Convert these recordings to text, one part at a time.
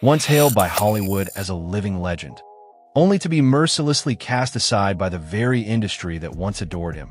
once hailed by Hollywood as a living legend, only to be mercilessly cast aside by the very industry that once adored him.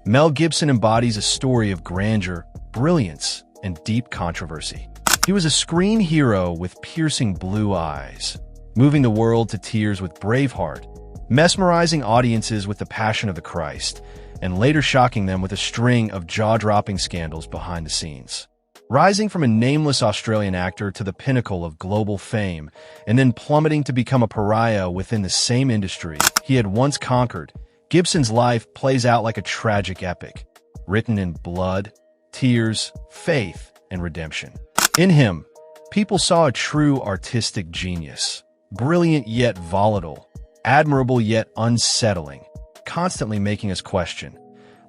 Mel Gibson embodies a story of grandeur, brilliance, and deep controversy. He was a screen hero with piercing blue eyes, moving the world to tears with Braveheart, mesmerizing audiences with the Passion of the Christ, and later shocking them with a string of jaw-dropping scandals behind the scenes. Rising from a nameless Australian actor to the pinnacle of global fame, and then plummeting to become a pariah within the same industry he had once conquered, Gibson's life plays out like a tragic epic, written in blood, tears, faith, and redemption. In him, people saw a true artistic genius, brilliant yet volatile, admirable yet unsettling, constantly making us question,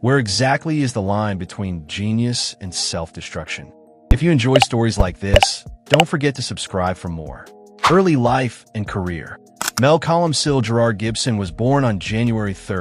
where exactly is the line between genius and self-destruction? If you enjoy stories like this, don't forget to subscribe for more. Early life and career. Mel Gerard Gibson was born on January 3,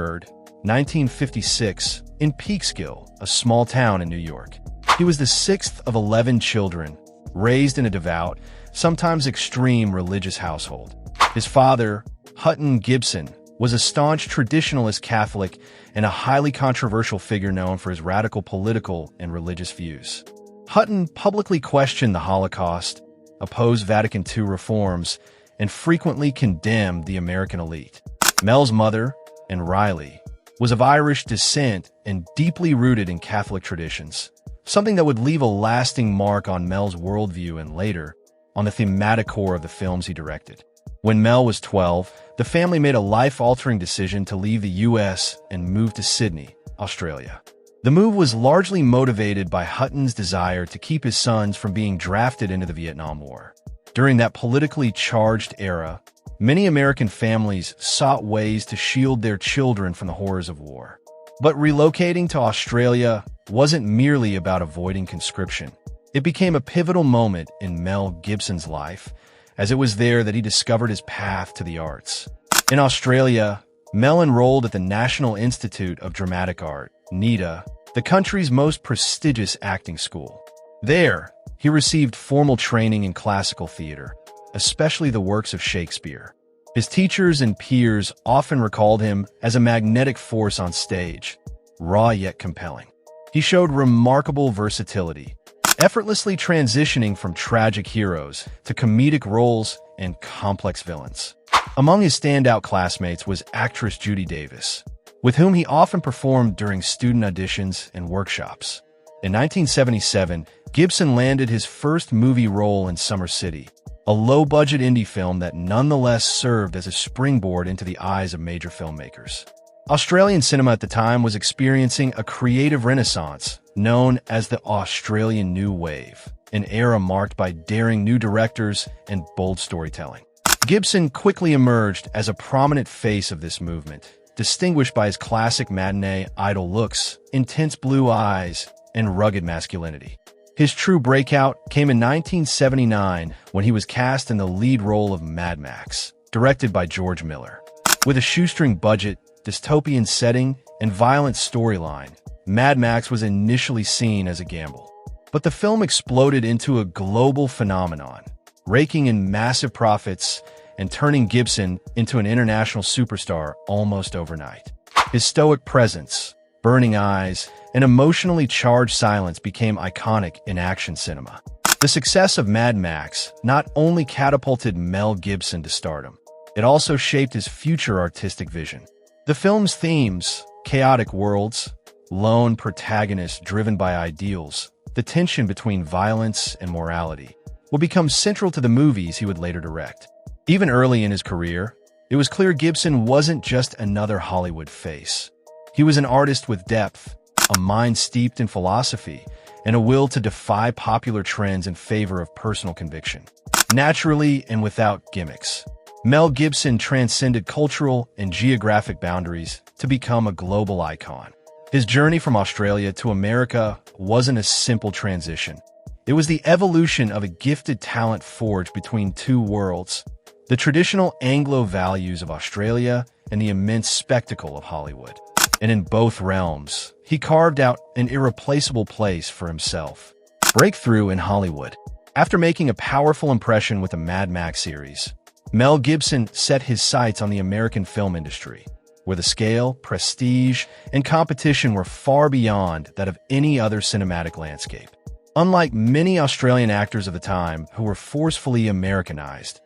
1956, in Peekskill, a small town in New York. He was the sixth of 11 children, raised in a devout, sometimes extreme religious household. His father, Hutton Gibson, was a staunch traditionalist Catholic and a highly controversial figure known for his radical political and religious views. Hutton publicly questioned the Holocaust, opposed Vatican II reforms, and frequently condemned the American elite. Mel's mother, and Riley, was of Irish descent and deeply rooted in Catholic traditions, something that would leave a lasting mark on Mel's worldview and later on the thematic core of the films he directed. When Mel was 12, the family made a life-altering decision to leave the U.S. and move to Sydney, Australia. The move was largely motivated by Hutton's desire to keep his sons from being drafted into the Vietnam War. During that politically charged era, many American families sought ways to shield their children from the horrors of war. But relocating to Australia wasn't merely about avoiding conscription. It became a pivotal moment in Mel Gibson's life, as it was there that he discovered his path to the arts. In Australia, Mel enrolled at the National Institute of Dramatic Art, NIDA, the country's most prestigious acting school. There, he received formal training in classical theater, especially the works of Shakespeare. His teachers and peers often recalled him as a magnetic force on stage, raw yet compelling. He showed remarkable versatility, effortlessly transitioning from tragic heroes to comedic roles and complex villains. Among his standout classmates was actress Judy Davis, with whom he often performed during student auditions and workshops. In 1977, Gibson landed his first movie role in Summer City, a low-budget indie film that nonetheless served as a springboard into the eyes of major filmmakers. Australian cinema at the time was experiencing a creative renaissance known as the Australian New Wave, an era marked by daring new directors and bold storytelling. Gibson quickly emerged as a prominent face of this movement, distinguished by his classic matinee idol looks, intense blue eyes, and rugged masculinity. His true breakout came in 1979 when he was cast in the lead role of Mad Max, directed by George Miller. With a shoestring budget, dystopian setting, and violent storyline, Mad Max was initially seen as a gamble. But the film exploded into a global phenomenon, raking in massive profits and turning Gibson into an international superstar almost overnight. His stoic presence, burning eyes, and emotionally charged silence became iconic in action cinema. The success of Mad Max not only catapulted Mel Gibson to stardom, it also shaped his future artistic vision. The film's themes, chaotic worlds, lone protagonists driven by ideals, the tension between violence and morality, would become central to the movies he would later direct. Even early in his career, it was clear Gibson wasn't just another Hollywood face. He was an artist with depth, a mind steeped in philosophy, and a will to defy popular trends in favor of personal conviction. Naturally and without gimmicks, Mel Gibson transcended cultural and geographic boundaries to become a global icon. His journey from Australia to America wasn't a simple transition. It was the evolution of a gifted talent forged between two worlds, the traditional Anglo values of Australia and the immense spectacle of Hollywood. And in both realms, he carved out an irreplaceable place for himself. Breakthrough in Hollywood. After making a powerful impression with the Mad Max series, Mel Gibson set his sights on the American film industry, where the scale, prestige, and competition were far beyond that of any other cinematic landscape. Unlike many Australian actors of the time who were forcefully Americanized,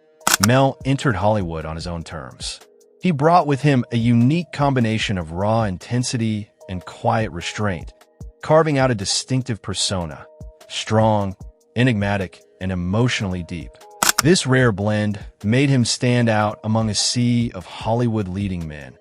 Mel entered Hollywood on his own terms. He brought with him a unique combination of raw intensity and quiet restraint, carving out a distinctive persona, strong, enigmatic, and emotionally deep. This rare blend made him stand out among a sea of Hollywood leading men,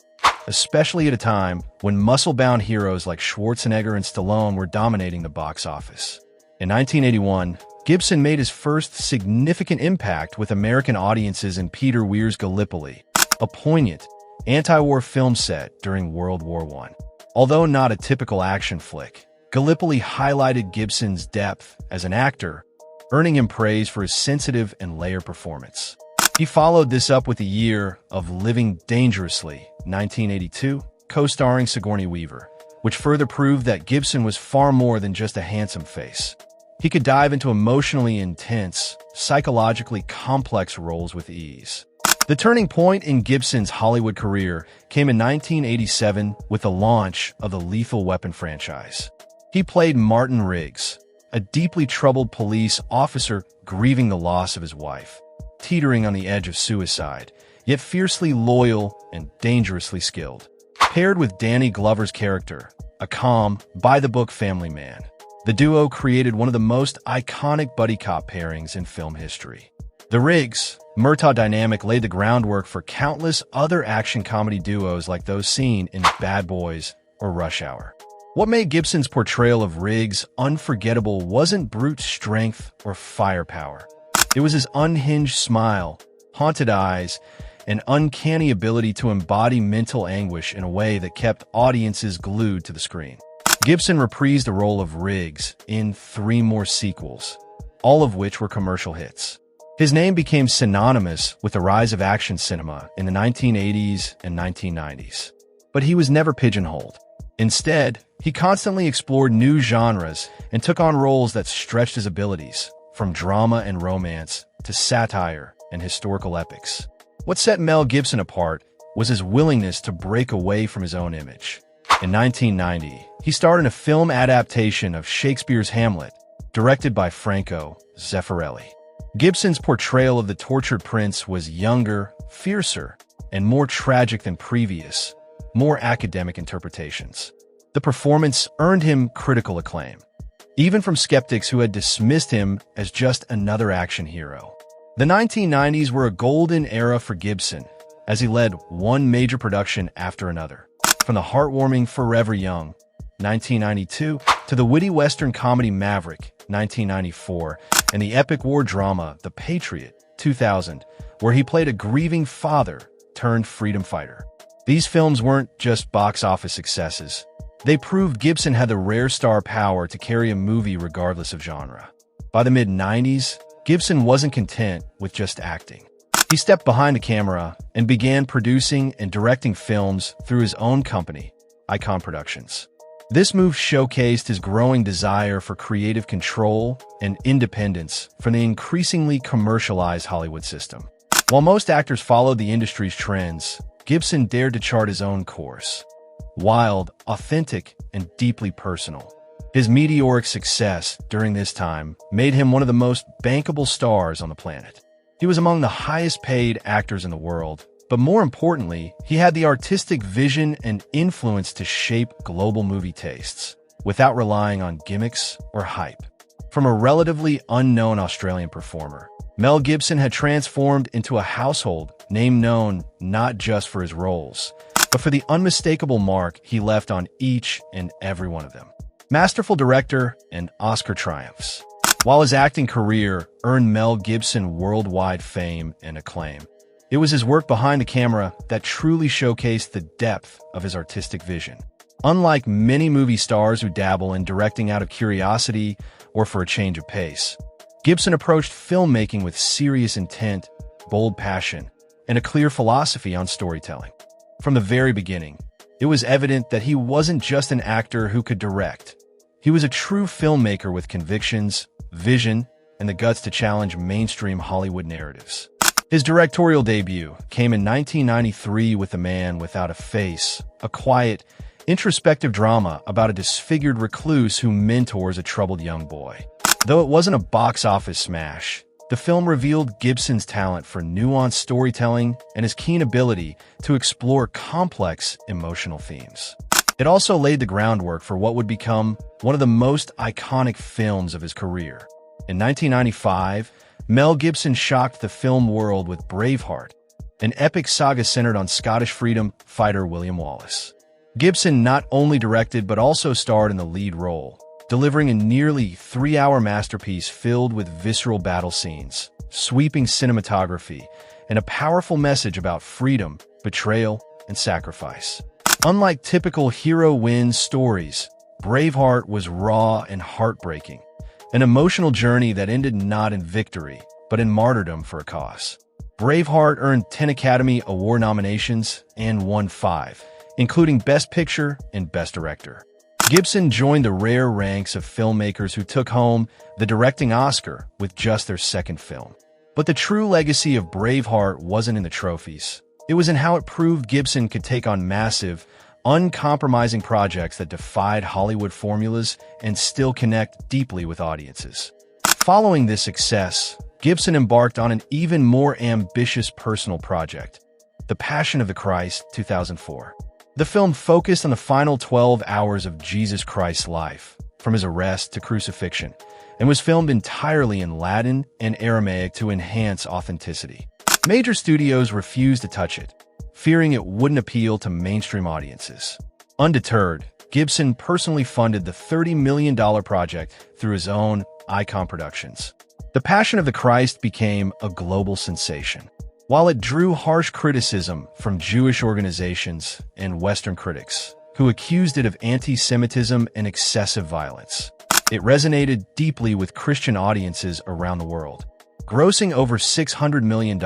especially at a time when muscle-bound heroes like Schwarzenegger and Stallone were dominating the box office. In 1981, Gibson made his first significant impact with American audiences in Peter Weir's Gallipoli, a poignant, anti-war film set during World War I. Although not a typical action flick, Gallipoli highlighted Gibson's depth as an actor, earning him praise for his sensitive and layered performance. He followed this up with a year of Living Dangerously, 1982, co-starring Sigourney Weaver, which further proved that Gibson was far more than just a handsome face. He could dive into emotionally intense, psychologically complex roles with ease. The turning point in Gibson's Hollywood career came in 1987 with the launch of the Lethal Weapon franchise. He played Martin Riggs, a deeply troubled police officer grieving the loss of his wife, teetering on the edge of suicide, yet fiercely loyal and dangerously skilled. Paired with Danny Glover's character, a calm, by-the-book family man, the duo created one of the most iconic buddy cop pairings in film history. The Riggs-Murtaugh dynamic laid the groundwork for countless other action comedy duos like those seen in Bad Boys or Rush Hour. What made Gibson's portrayal of Riggs unforgettable wasn't brute strength or firepower. It was his unhinged smile, haunted eyes, and uncanny ability to embody mental anguish in a way that kept audiences glued to the screen. Gibson reprised the role of Riggs in 3 more sequels, all of which were commercial hits. His name became synonymous with the rise of action cinema in the 1980s and 1990s. But he was never pigeonholed. Instead, he constantly explored new genres and took on roles that stretched his abilities, from drama and romance to satire and historical epics. What set Mel Gibson apart was his willingness to break away from his own image. In 1990, he starred in a film adaptation of Shakespeare's Hamlet, directed by Franco Zeffirelli. Gibson's portrayal of the tortured prince was younger, fiercer, and more tragic than previous, more academic interpretations. The performance earned him critical acclaim, even from skeptics who had dismissed him as just another action hero. The 1990s were a golden era for Gibson, as he led one major production after another. From the heartwarming Forever Young, 1992, to the witty Western comedy Maverick, 1994, and the epic war drama The Patriot, 2000, where he played a grieving father turned freedom fighter. These films weren't just box office successes. They proved Gibson had the rare star power to carry a movie regardless of genre. By the mid-90s, Gibson wasn't content with just acting. He stepped behind the camera and began producing and directing films through his own company, Icon Productions. This move showcased his growing desire for creative control and independence from the increasingly commercialized Hollywood system. While most actors followed the industry's trends, Gibson dared to chart his own course. Wild, authentic, and deeply personal. His meteoric success during this time made him one of the most bankable stars on the planet. He was among the highest-paid actors in the world, but more importantly, he had the artistic vision and influence to shape global movie tastes, without relying on gimmicks or hype. From a relatively unknown Australian performer, Mel Gibson had transformed into a household name known not just for his roles, but for the unmistakable mark he left on each and every one of them. Masterful director and Oscar triumphs. While his acting career earned Mel Gibson worldwide fame and acclaim, it was his work behind the camera that truly showcased the depth of his artistic vision. Unlike many movie stars who dabble in directing out of curiosity or for a change of pace, Gibson approached filmmaking with serious intent, bold passion, and a clear philosophy on storytelling. From the very beginning, it was evident that he wasn't just an actor who could direct. He was a true filmmaker with convictions, vision, and the guts to challenge mainstream Hollywood narratives. His directorial debut came in 1993 with The Man Without a Face, a quiet, introspective drama about a disfigured recluse who mentors a troubled young boy. Though it wasn't a box office smash, the film revealed Gibson's talent for nuanced storytelling and his keen ability to explore complex emotional themes. It also laid the groundwork for what would become one of the most iconic films of his career. In 1995, Mel Gibson shocked the film world with Braveheart, an epic saga centered on Scottish freedom fighter William Wallace. Gibson not only directed but also starred in the lead role, delivering a nearly 3-hour masterpiece filled with visceral battle scenes, sweeping cinematography, and a powerful message about freedom, betrayal, and sacrifice. Unlike typical hero wins stories, Braveheart was raw and heartbreaking, an emotional journey that ended not in victory, but in martyrdom for a cause. Braveheart earned 10 Academy Award nominations and won 5, including Best Picture and Best Director. Gibson joined the rare ranks of filmmakers who took home the directing Oscar with just their second film. But the true legacy of Braveheart wasn't in the trophies. It was in how it proved Gibson could take on massive, uncompromising projects that defied Hollywood formulas and still connect deeply with audiences. Following this success, Gibson embarked on an even more ambitious personal project, The Passion of the Christ, 2004. The film focused on the final 12 hours of Jesus Christ's life, from his arrest to crucifixion, and was filmed entirely in Latin and Aramaic to enhance authenticity. Major studios refused to touch it, fearing it wouldn't appeal to mainstream audiences. Undeterred, Gibson personally funded the $30 million project through his own Icon Productions. The Passion of the Christ became a global sensation. While it drew harsh criticism from Jewish organizations and Western critics, who accused it of anti-Semitism and excessive violence, it resonated deeply with Christian audiences around the world. Grossing over $600 million,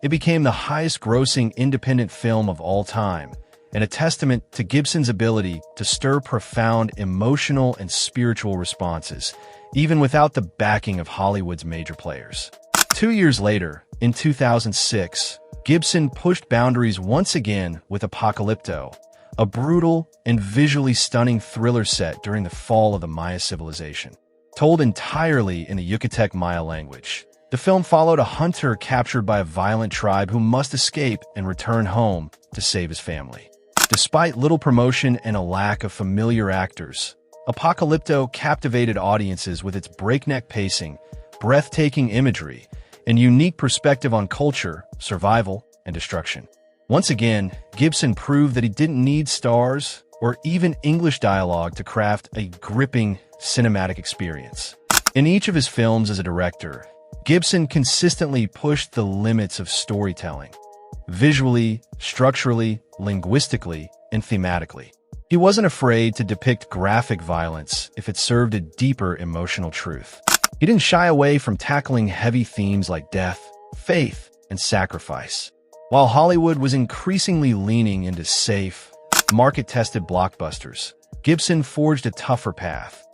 it became the highest-grossing independent film of all time, and a testament to Gibson's ability to stir profound emotional and spiritual responses, even without the backing of Hollywood's major players. 2 years later, in 2006, Gibson pushed boundaries once again with Apocalypto, a brutal and visually stunning thriller set during the fall of the Maya civilization. Told entirely in the Yucatec Maya language, the film followed a hunter captured by a violent tribe who must escape and return home to save his family. Despite little promotion and a lack of familiar actors, Apocalypto captivated audiences with its breakneck pacing, breathtaking imagery, and unique perspective on culture, survival, and destruction. Once again, Gibson proved that he didn't need stars or even English dialogue to craft a gripping cinematic experience. In each of his films as a director, Gibson consistently pushed the limits of storytelling, visually, structurally, linguistically, and thematically. He wasn't afraid to depict graphic violence if it served a deeper emotional truth. He didn't shy away from tackling heavy themes like death, faith, and sacrifice. While Hollywood was increasingly leaning into safe, market-tested blockbusters, Gibson forged a tougher path,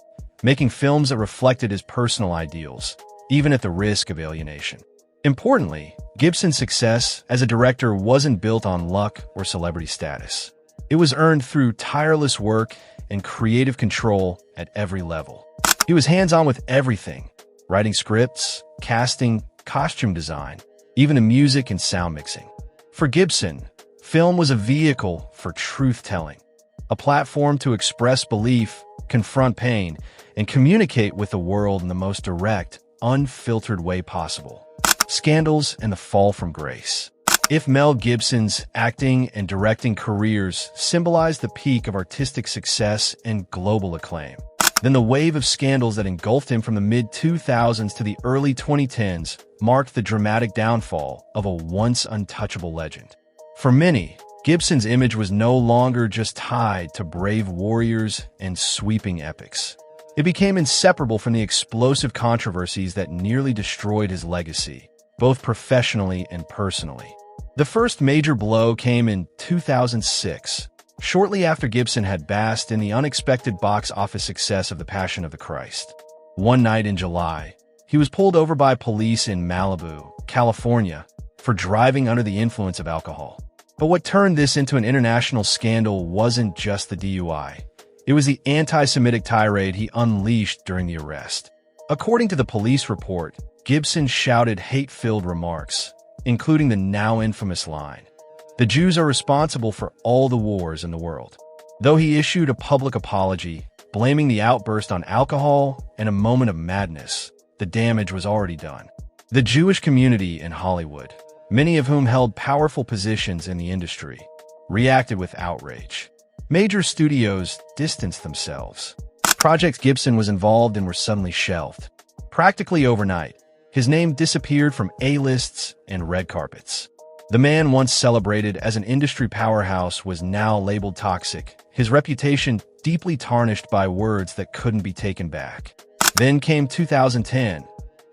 making films that reflected his personal ideals, even at the risk of alienation. Importantly, Gibson's success as a director wasn't built on luck or celebrity status. It was earned through tireless work and creative control at every level. He was hands-on with everything, writing scripts, casting, costume design, even the music and sound mixing. For Gibson, film was a vehicle for truth-telling, a platform to express belief, confront pain, and communicate with the world in the most direct, unfiltered way possible. Scandals and the fall from grace. If Mel Gibson's acting and directing careers symbolized the peak of artistic success and global acclaim, then the wave of scandals that engulfed him from the mid-2000s to the early 2010s marked the dramatic downfall of a once untouchable legend. For many, Gibson's image was no longer just tied to brave warriors and sweeping epics. It became inseparable from the explosive controversies that nearly destroyed his legacy, both professionally and personally. The first major blow came in 2006, shortly after Gibson had basked in the unexpected box office success of The Passion of the Christ. One night in July, He was pulled over by police in Malibu, California, for driving under the influence of alcohol. But what turned this into an international scandal wasn't just the DUI. It was the anti-Semitic tirade he unleashed during the arrest. According to the police report, Gibson shouted hate-filled remarks, including the now infamous line, "The Jews are responsible for all the wars in the world." Though he issued a public apology, blaming the outburst on alcohol and a moment of madness, the damage was already done. The Jewish community in Hollywood, many of whom held powerful positions in the industry, reacted with outrage. Major studios distanced themselves. Projects Gibson was involved in were suddenly shelved. Practically overnight, his name disappeared from A-lists and red carpets. The man once celebrated as an industry powerhouse was now labeled toxic, his reputation deeply tarnished by words that couldn't be taken back. Then came 2010,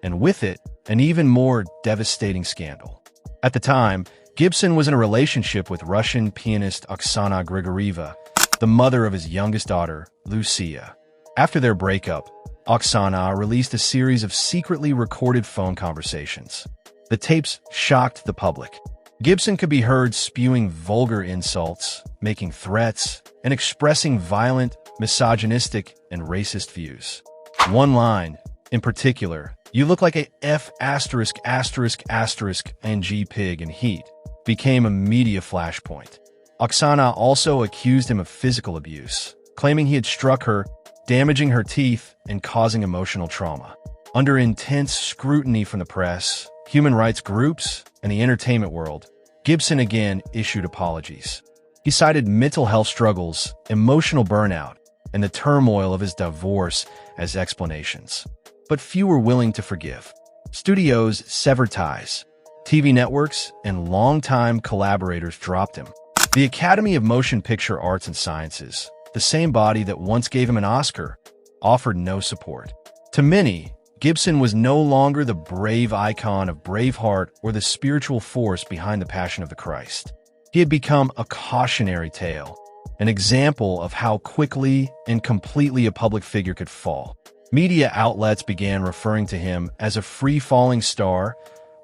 and with it, an even more devastating scandal. At the time, Gibson was in a relationship with Russian pianist Oksana Grigorieva, the mother of his youngest daughter, Lucia. After their breakup, Oksana released a series of secretly recorded phone conversations. The tapes shocked the public. Gibson could be heard spewing vulgar insults, making threats, and expressing violent, misogynistic, and racist views. One line, in particular, "You look like a F******ng pig in heat," became a media flashpoint. Oksana also accused him of physical abuse, claiming he had struck her, damaging her teeth, and causing emotional trauma. Under intense scrutiny from the press, human rights groups, and the entertainment world, Gibson again issued apologies. He cited mental health struggles, emotional burnout, and the turmoil of his divorce as explanations. But few were willing to forgive. Studios severed ties. TV networks and longtime collaborators dropped him. The Academy of Motion Picture Arts and Sciences, the same body that once gave him an Oscar, offered no support. To many, Gibson was no longer the brave icon of Braveheart or the spiritual force behind the Passion of the Christ. He had become a cautionary tale, an example of how quickly and completely a public figure could fall. Media outlets began referring to him as a free-falling star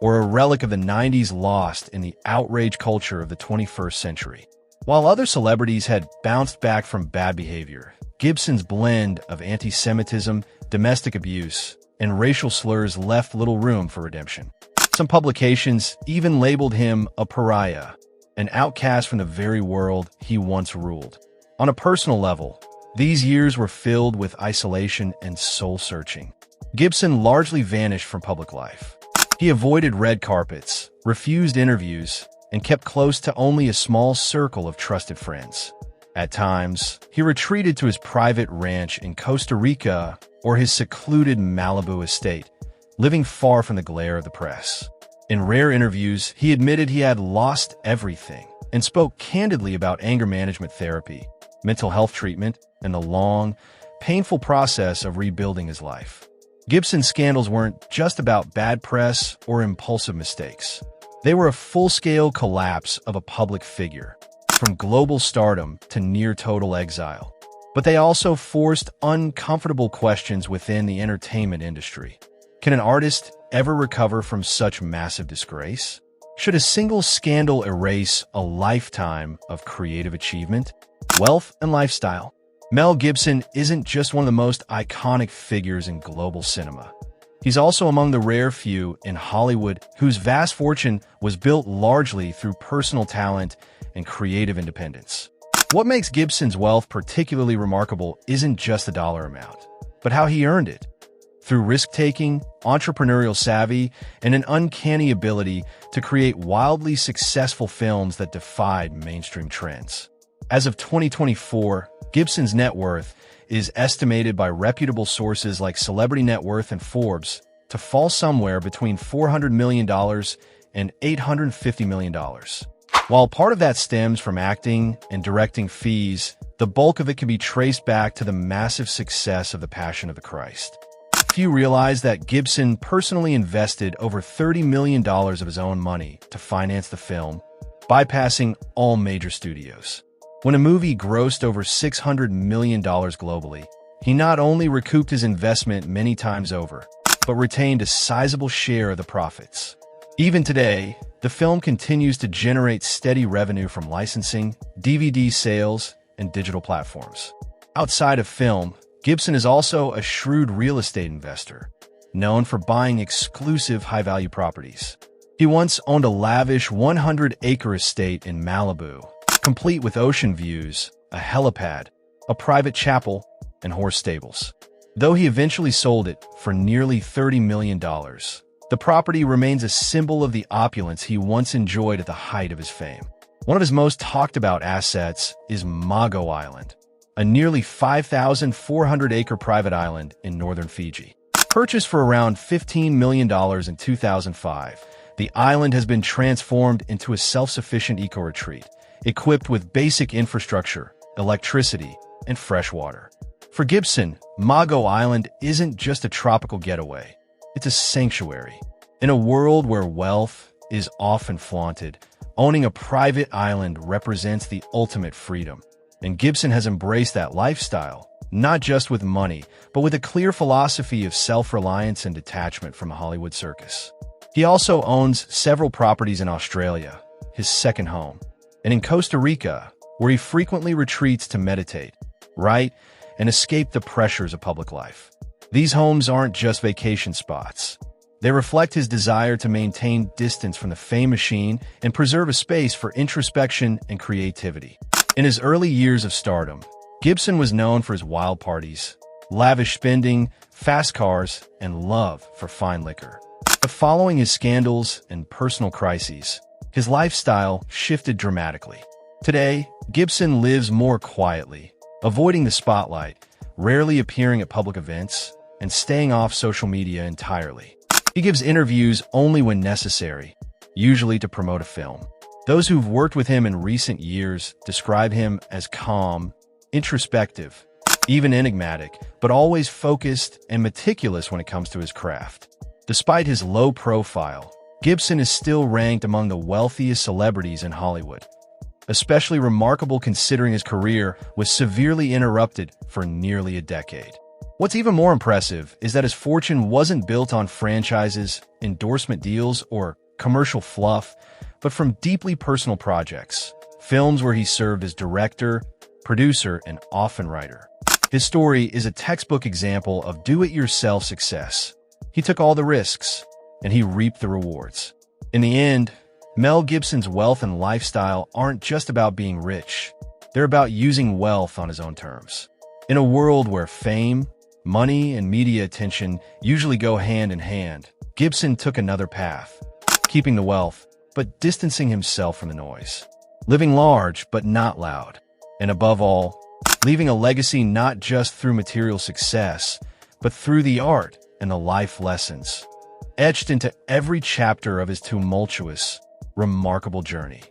or a relic of the 90s lost in the outrage culture of the 21st century. While other celebrities had bounced back from bad behavior, Gibson's blend of anti-Semitism, domestic abuse, and racial slurs left little room for redemption. Some publications even labeled him a pariah, an outcast from the very world he once ruled. On a personal level, these years were filled with isolation and soul-searching. Gibson largely vanished from public life. He avoided red carpets, refused interviews, and kept close to only a small circle of trusted friends. At times, he retreated to his private ranch in Costa Rica or his secluded Malibu estate, living far from the glare of the press. In rare interviews, he admitted he had lost everything and spoke candidly about anger management therapy, mental health treatment, and the long, painful process of rebuilding his life. Gibson's scandals weren't just about bad press or impulsive mistakes. They were a full-scale collapse of a public figure, from global stardom to near-total exile. But they also forced uncomfortable questions within the entertainment industry. Can an artist ever recover from such massive disgrace? Should a single scandal erase a lifetime of creative achievement, wealth, and lifestyle? Mel Gibson isn't just one of the most iconic figures in global cinema. He's also among the rare few in Hollywood whose vast fortune was built largely through personal talent and creative independence. What makes Gibson's wealth particularly remarkable isn't just the dollar amount, but how he earned it. Through risk-taking, entrepreneurial savvy, and an uncanny ability to create wildly successful films that defied mainstream trends. As of 2024, Gibson's net worth is estimated by reputable sources like Celebrity Net Worth and Forbes to fall somewhere between $400 million and $850 million. While part of that stems from acting and directing fees, the bulk of it can be traced back to the massive success of The Passion of the Christ. Few realize that Gibson personally invested over $30 million of his own money to finance the film, bypassing all major studios. When a movie grossed over $600 million globally, he not only recouped his investment many times over, but retained a sizable share of the profits. Even today, the film continues to generate steady revenue from licensing, DVD sales, and digital platforms. Outside of film, Gibson is also a shrewd real estate investor, known for buying exclusive high-value properties. He once owned a lavish 100-acre estate in Malibu, complete with ocean views, a helipad, a private chapel, and horse stables. Though he eventually sold it for nearly $30 million, the property remains a symbol of the opulence he once enjoyed at the height of his fame. One of his most talked-about assets is Mago Island, a nearly 5,400-acre private island in northern Fiji. Purchased for around $15 million in 2005, the island has been transformed into a self-sufficient eco-retreat, equipped with basic infrastructure, electricity, and fresh water. For Gibson, Mago Island isn't just a tropical getaway. It's a sanctuary. In a world where wealth is often flaunted, owning a private island represents the ultimate freedom. And Gibson has embraced that lifestyle, not just with money, but with a clear philosophy of self-reliance and detachment from a Hollywood circus. He also owns several properties in Australia, his second home, and in Costa Rica, where he frequently retreats to meditate, write, and escape the pressures of public life. These homes aren't just vacation spots. They reflect his desire to maintain distance from the fame machine and preserve a space for introspection and creativity. In his early years of stardom, Gibson was known for his wild parties, lavish spending, fast cars, and love for fine liquor. But following his scandals and personal crises, his lifestyle shifted dramatically. Today, Gibson lives more quietly, avoiding the spotlight, rarely appearing at public events, and staying off social media entirely. He gives interviews only when necessary, usually to promote a film. Those who've worked with him in recent years describe him as calm, introspective, even enigmatic, but always focused and meticulous when it comes to his craft. Despite his low profile, Gibson is still ranked among the wealthiest celebrities in Hollywood, especially remarkable considering his career was severely interrupted for nearly a decade. What's even more impressive is that his fortune wasn't built on franchises, endorsement deals, or commercial fluff, but from deeply personal projects, films where he served as director, producer, and often writer. His story is a textbook example of do-it-yourself success. He took all the risks, and he reaped the rewards. In the end, Mel Gibson's wealth and lifestyle aren't just about being rich. They're about using wealth on his own terms. In a world where fame, money, and media attention usually go hand in hand, Gibson took another path, keeping the wealth, but distancing himself from the noise. Living large, but not loud. And above all, leaving a legacy not just through material success, but through the art and the life lessons etched into every chapter of his tumultuous, remarkable journey.